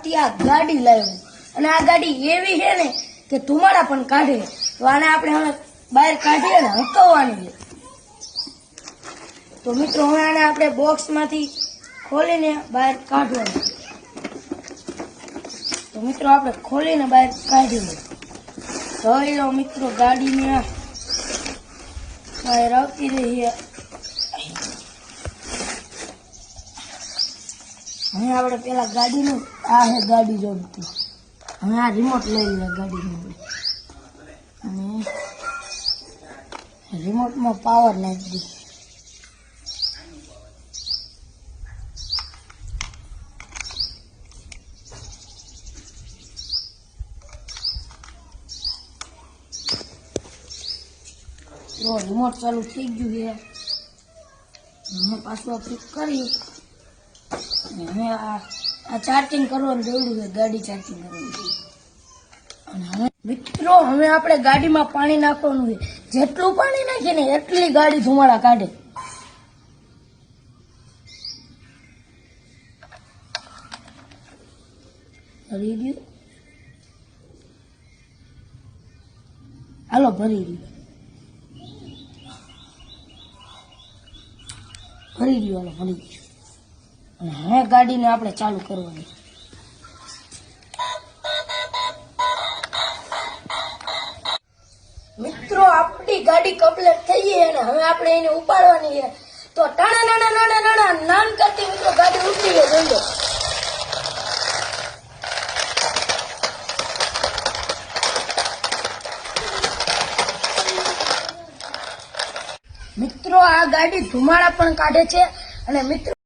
માંથી આ ગાડી લાવ્યો અને આ ગાડી એવી છે ને કે ધુમાડા પણ કાઢે. તો આને આપણે હવે બહાર કાઢીએ ને હકવવાની છે. તો મિત્રો હવે આને આપણે બોક્સ માંથી ખોલીને બહાર કાઢવાનું. તો મિત્રો આપણે ખોલીને બહાર કાઢીએ. જોઈ લો મિત્રો, ગાડીને બહાર આવતી રહી. હવે આપણે પેલા ગાડીનું આ હે ગાડી જોડતી. હવે આ રિમોટ લઈ લે ગાડીનું અને રિમોટમાં પાવર નાખી દે. રિમોટ ચાલુ થઈ ગયું છે. હવે પાછું આ ફિટ કરી હવે આ ચાર્જિંગ કરવાનું દોડ્યું છે, ગાડી ચાર્જિંગ કરવાની છે. અને હવે મિત્રો હવે આપણે ગાડીમાં પાણી નાખવાનું છે. જેટલું પાણી નાખીએ ને એટલી ગાડી ધુમાડા કાઢે. ભરી ગયું, હાલો ભરી ગયું, ભરી ગયું, હાલો ભરી ગયું. અને હવે ગાડીને આપણે ચાલુ કરવાની. મિત્રો આપણી ગાડી કમ્પ્લીટ થઈ ગઈ અને હવે આપણે એને ઉપાડવાની છે. તો ટાણા નાના નાના નાના નામ કરતી મિત્રો ગાડી ઉતરી ગઈ. જોઈ લો મિત્રો, આ ગાડી ધુમાડા પણ કાઢે છે. અને મિત્રો